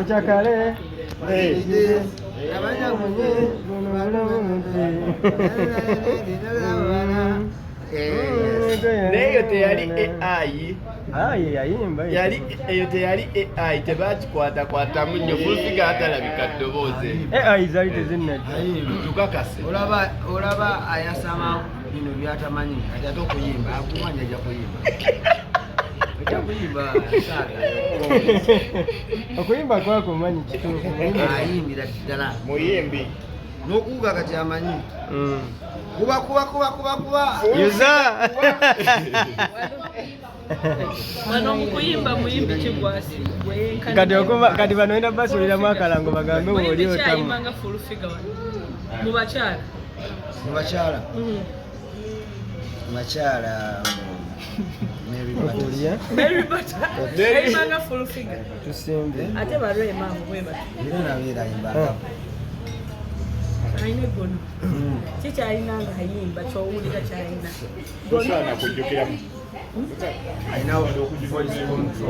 Uchakale. Neyo teyali AI. Yayimba. Eyo teyali AI tebakikwata munyo Fullfigure atalabika ddoboozi. AI zali tezinnadda. Tukakase. Olaba ayasama bino byatamanyi ate okuyimba akumanya ajja kuyimba. Okuyimba kwako manyi kituufu. Ayimbira ddala. Muyimbi. N'okuwuga kati amanyi. Kuba. Yuza. Wano mukuyimba muyimbi kigwasi. Kati bano enda basuliramu akalango bagambe oli otamu. Kyayimanga Fullfigure wano. Mu bakyala. Mary Butter. Yayimanga Fullfigure. Tusimbe. Ate balwe mamu bwe bati. Ayina gono. Kikyayina nga ayimba kyowulira kyayina. Gono kujjukiramu. Ayinawo voice y'omuntu.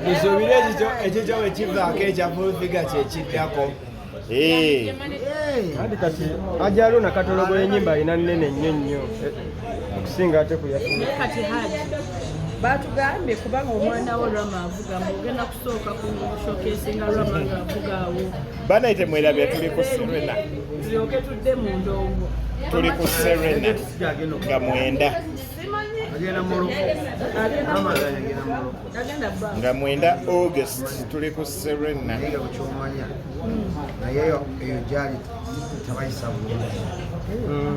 Musuubire ekyo ekivaako ekya Fullfigure kyekiddako. Kati ajaluna katologola ennyimba alina nnene nnyo okusinga ate kuyafuna. Kati Haji batugambye kubanga omwana wo Rama avuga ogenda kusooka ku showcase nga Rama avuga awo. Banaite mwerabya tuli ku Serena. Tulyoke tudde mu ndongo. Tuli ku Serena nga mwenda. Nga mwenda August tuli ku Serena.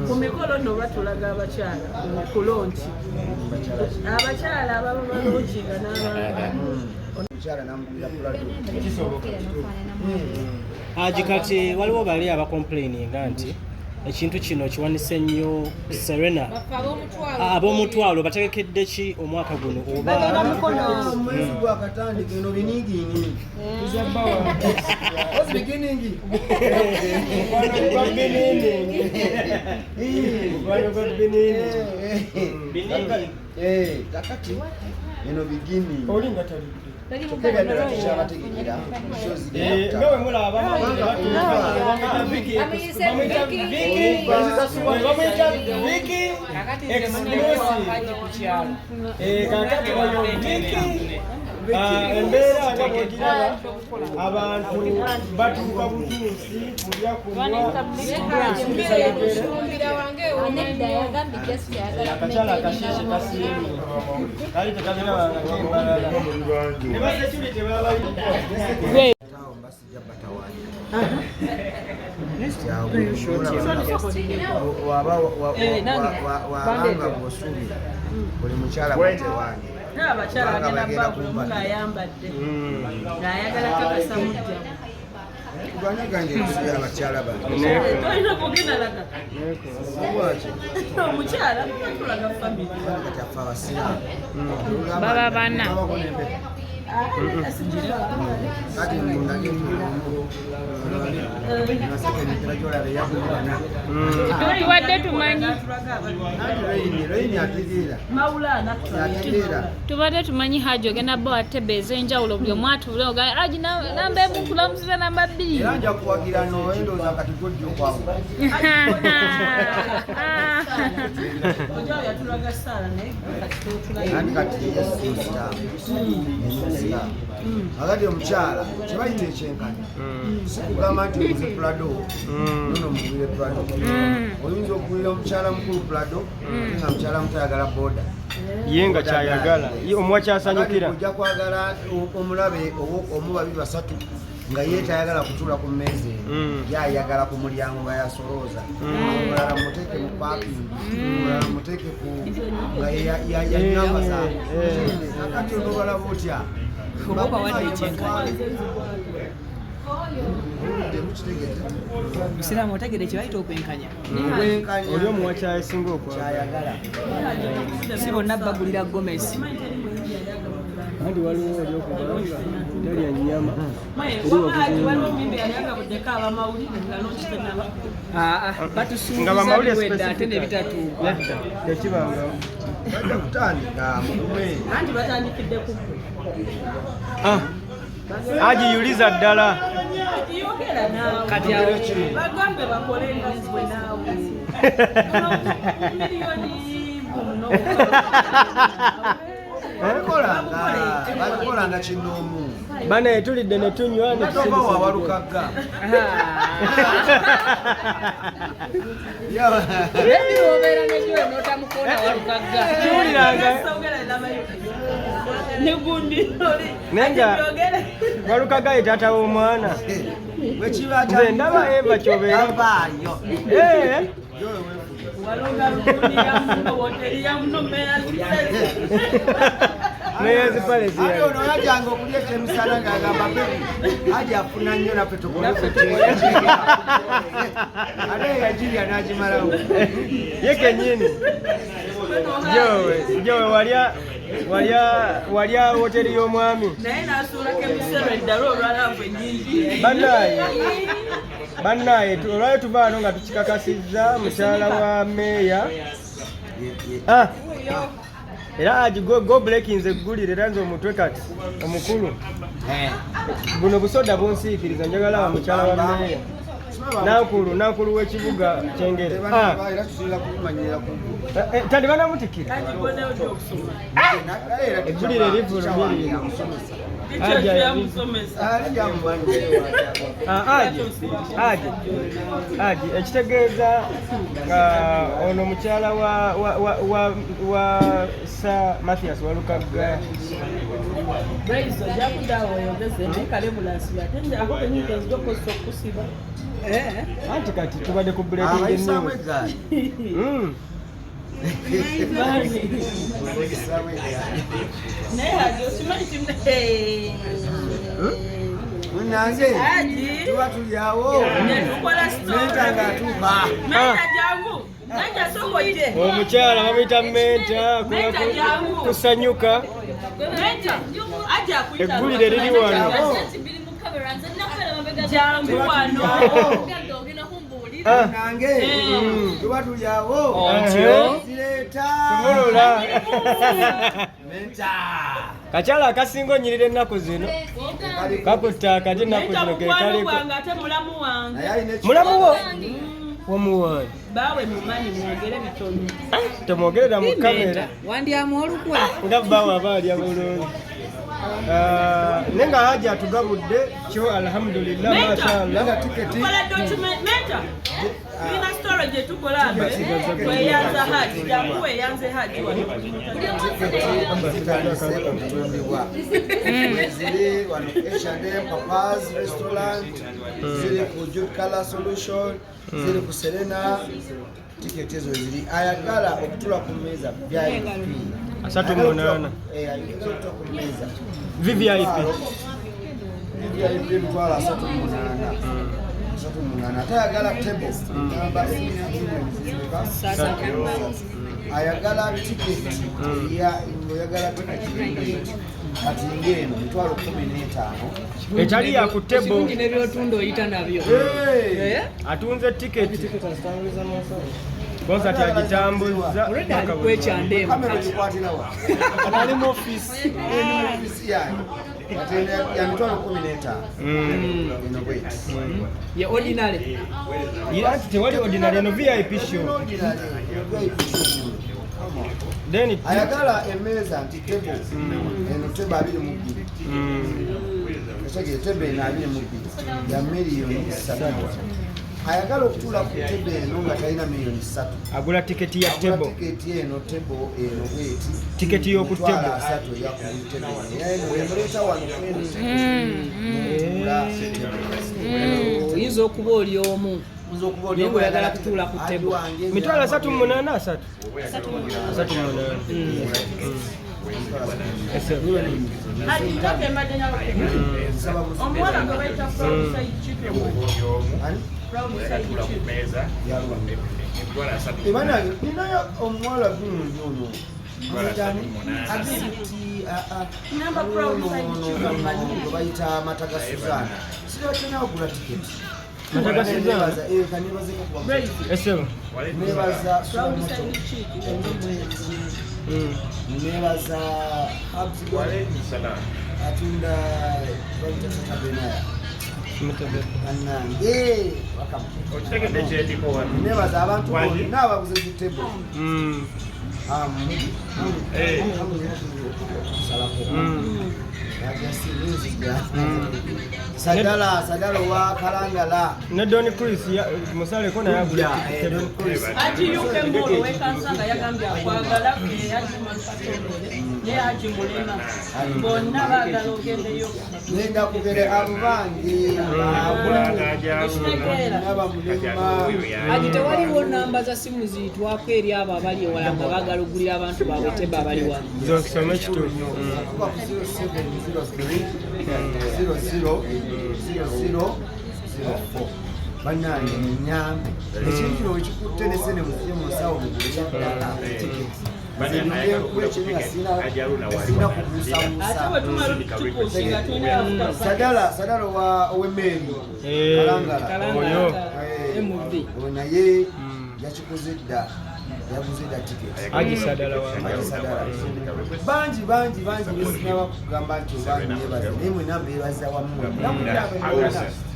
Ku mikolo nno batulaga abakyala ku lonchi. Abakyala ababa balonchiga n'abalala. Haji kati waliwo bali abakomplaininga nti ekintu kino kiwanise nnyo Serena ab'omutwalo bategekedde ki omwaka guno oba omwezi gwakatandika eno binigini tuzabbawa beginning kakati eno beginning Ngawe mulaba embeera nga bwogiraba abantu batuuka butuusi kulya akakyala akasheeshe kasiimi kali tekabirabanga kembalala nebaseculi wabanga bw'osuubira buli mukyala bwete wange n'abakyala bagenda babulomu ng'ayambadde ng'ayagala kakasa mujja tuganyeganye ekusuubira abakyala tolina kugenda laga omukyala tulaga famire kati afe abasiraamu baba bana kati tuwadde tumanyi tubadde tumanyi Haji ogenda bba watebe ez'enjawulo buli omu atuule oga Haji namba emu kulamusiza namba bbiri nja kuwagira noendooza kati gojja okwamu agati omukyala kyebayita ekyenkanya sikugamba nti oguze Prado nono mugulire Prado oyinza okugulira omukyala mukulu Prado nga mukyala mutayagala boda ye nga kyayagala omuwa kyasanyukira ojja kwagala omulabe omu babiri basatu nga ye tayagala kutuula ku mmeeza eno yayagala ku mulyango nga yasolooza omulala muteeke mu paapingi omulala muteeke ku nga yanyamba zaabwe akati onobalaba otya oba wadde ekyenkanya musiraamu otegedde kyebayita okwenkanya oli omuwa kyasinga okwayagala si bonna bagulira Gomesi andi waliwo oli okubanga talya nnyama batusuubiza biwedde ate ne bitatuuka tekibangawo bajja kutandika mugume anti batandikidde ku agijuliza ddala yogera naawe Kati bagambe bakole engizibwe naawe miliyoni muno bakolanga kinoomu bana etulidde ne tunywa ne toba wabalukagga ebi obeera negiwe notamukola walukagga kiwuliranga negundi nenga walukagaye taata w'omwana wekiba nze ndaba eva kyobeerabaayo walonga lukundi ya muno woteri ya muno Meyers Palace ate ono yajanga okulya ekyemisana ng'agamba bebi aja afuna nnyo naffe tukuleete ate yagirya n'agimalawo ye kennyini jowe walya hoteri y'omwami naye n'asuulako ebiseera eddala olwalavu ennyingi bannaye olwayo tuvaano nga tukikakasizza mukyala wa meeya era agi go breakings eggulire era nze omutwe kati omukulu buno busoda bunsiikiriza njagala wa mukyala wa meeya nankulu w'ekibuga kyengere tandi banamutikira eggulire livulumiri aji ekitegeeza ono mukyala wa Sir Mathias Walukagga Braizo jakudawo yogeze nekale bulansi ate njako kenyinga zidokosa okusiba anti kati tubadde ku breaking news naye hagi okimanyi kimne nange tuba tulyawo netukola menta ng'atuuka menta jangu nanja sokoje omukyala bamuyita menta kusanyuka aja kuyita eggulire liri wano jangu wano nange tuba tulyawo zireeta tumulula menta kakyala akasinga onyirira ennaku zino kakutta akati ennaku zino kekaliko ate mulamu wange naye alina mulamu wo womuwani bawe mumanyi mwogere bitono temwogerera mu kamera wandyamu olukwa nga bawe aba alya bulungi nenga haja atugabudde kyo alhamdulillah mashallah tiketi tukola document menta ina storage tukola weyanza haji jangu weyanze haji zitandise okutundibwa ziri wano H&M Papa's restaurant ziri ku Jude Color Solution ziri ku Serena tiketi ezo ziri ayagala okutula ku mmeeza VIP 38 ayagala ku mmeeza VVIP mutwala 38 atayagala table namba ayagala tiketi oyagala tiketi kati ngeno mitwalo 15 etali ya ku table kirungi nebyotunda oyita nabyo atunze tiketi konsati agitambuza alikwecyandeemu kamera gikwatirawa ali mu office yaani ya mitwalo 15 eno bweti ye ordinary anti tewali ordinary eno VIP show then ayagala emmeeza nti tebo eno tebo 22 esege tebo eno 22 ya miliyoni 3 ayagala okutuula ku tebo eno nga talina miliyoni 3 agula tiketi ya table tiketi eno tebo eno bweti tiketi y'oku table 3 yakuli tebo eno emuleeta wano oyinza okuba oli omu naye oyagala kutuula ku tebo mitwalo 38 omwana gwe bayita frogside chicken ninayo omuwala gundi ono bayita Mataga Suzana siratenao okugula tiketi esebo nebaza nebaza atunda balitasabenaya anange nebaza abantu bonna abaguze zitebo sadala wa kalangala ne Don Chris musale ko naye agula Don Chris ati yuke molo wekansanga yagambye akwagala yaji manfatondole ne aji mulema bonna bagala ogendeyo nenda kugere abubangi Aji tewaliwo namba za simu ziyitwako eri abo abali ewala nga baagala okugulira abantu baabwe teba abali wano. zokisoma ekituufu bannange munyambe ekintu kino wekikutte nesene muziye mu nsawo mugulekyadala sadala ow'emmeeri kalangala oyo naye yakikoze dda yaguze dda tiketi agisadala bangi besinaba kugamba nti obangi yebaza naye mwena mbebaza wammwe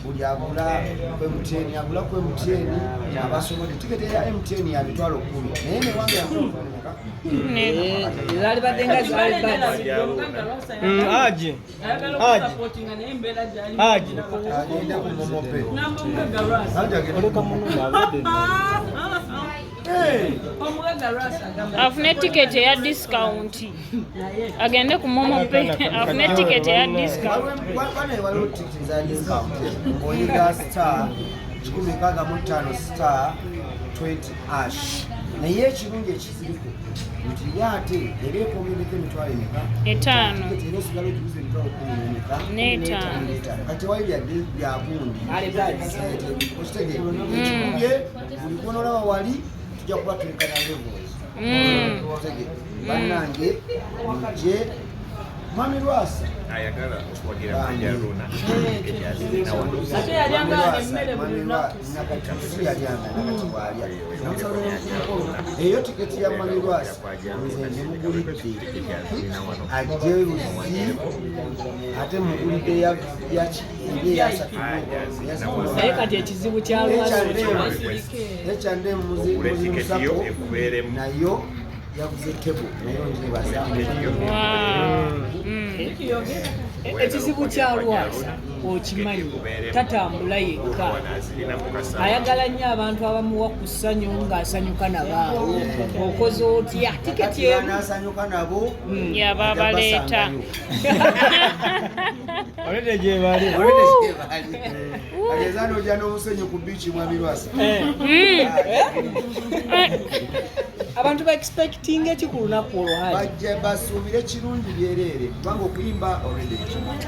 buli agula ku MTN agula ku MTN abasobodde tiketi ya MTN ya mitwalo 10 naye newange yakuoneka Lali badenga zali bad. Aje agenda ku momope oleka munumba abadde afune ticket ya discount agende ku momope afune ticket ya discount waliwo tiketi za discount oyiga star 15 star 20 ash naye ekirungi ekiziriko nti ate era ekomereko emitwalo emeka 5 era osigala ogibuza emitwalo n'etaano kati wali byagundi okitegeera ekikubye buli kubonaolaba wali tujja kuba tulekana levels otegeera bannange mujje Mami Rwasa ayagala okuwagira Majaruna ate yalyanga emmere buli lunaku eyo tiketi ya Mami Rwasa nze mugulidde ajje Luzi ate mugulidde yasatu Naye kati ekizibu kya ekyande muzimusako nayo yaguze tebo nayo njebaza ekizibu kya Lwasa okimanyi tatambula yekka ayagala nnyo abantu abamuwa ku ssanyu ng'asanyuka nabo okoze otya tiketi n'asanyuka nabo yaba baleeta olete gye bali ageza n'ojja n'omusenyu ku biici Mwami Rwasa abantu ba expecting eki ku lunaku olwo bajja basuubire kirungi byereere kubanga okuyimba olwedde ekimanyi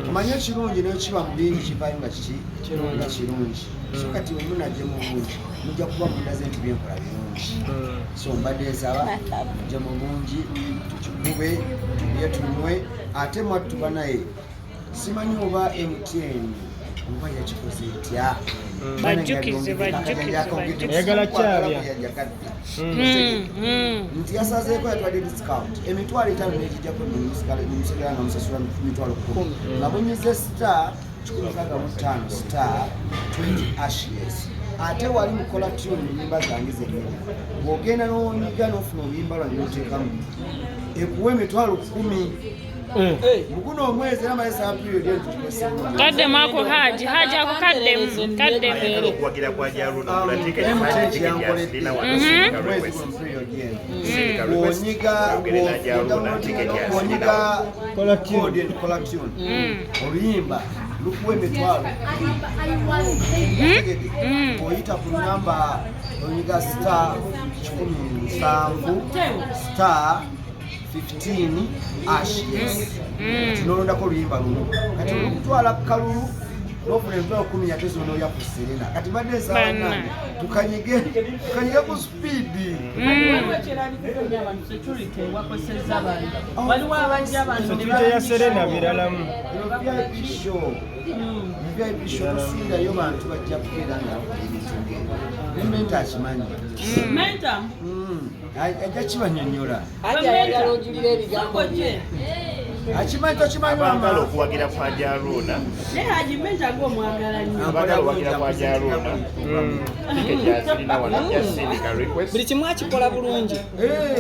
omanye ekirungi nayo kiba mu bingi kivaayo nga nga kirungi so kati wemunajje mu bungi mujja kuba mundaze nti byenkola birungi so mbadde nsaba mujje mu bungi tukikube tulye tunywe ate mwattuba naye simanyi oba MTN oba yakikoze etya ayagala kyabya nti yasazeeko yatwadde discount emitwalo 5 negijjako nemusigala nga musasula mitwalo 10 nga munyize star 15 star 20 ashes ate wali mukola tune enyimba zange zennyini bw'ogenda n'onyiga n'ofuna oluyimba lwange n'oteekamu ekuwa emitwalo 10 muguno omwezi era mayesa period enti kaddemu ako haji ako kaddemu okuwagira kwa Jaruna kula tiketi onyiga collection oluyimba lukuwa emitwalo oyita ku namba onyiga star 17 star 15 ashes tinolondako oluyimba luno kati olukutwala kalulu n'ofuna emitwalo 10 ate zino n'oya ku Serena kati badde ensaawa 8 tukanyige ku sipiidi. Waliwo abajja abantu Security ya Serena biralamu. VIP show osingayo bantu bajja kubeera nga ebintu ng'ebyo. Ne Menta akimanyi. Menta? Ajja kibanyonnyola. Ajja ayagala ojulira ebigambo bye. Akimanyi tokimanyi abagala okuwagira kwa Jaruna Naye Haji Menta gw'omwagala nnyo. abagala okuwagira kwa Jaruna tiketi yazirina wano jasindika request Buli kimu akikola bulungi.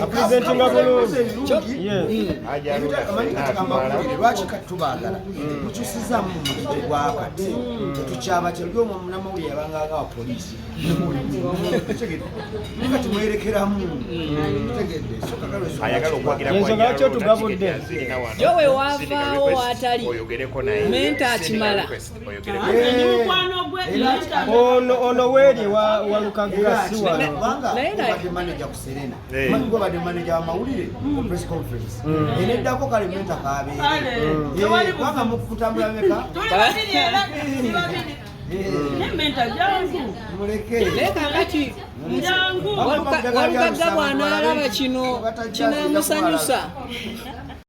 Apresentinga bulungi. Lwaki kati tubaagala tukyusizaamu mumutwe gwakati tetukyaba kyali omunamawulire yabanganga wa poliisi kati mwerekeramu tegedde ayagala okuwagira ensonga lwaki otugabudde Jo we wavaawo watali Menta akimala. ono weeri wa Lukaga si wano. obadde manager ku Serena manyi gwobadde manager wamawulire ku press conference eneddako kale Menta kabeere kubanga mukutambula meka muleke Naye kakati Walukaga bw'anaalaba kino kinaamusanyusa.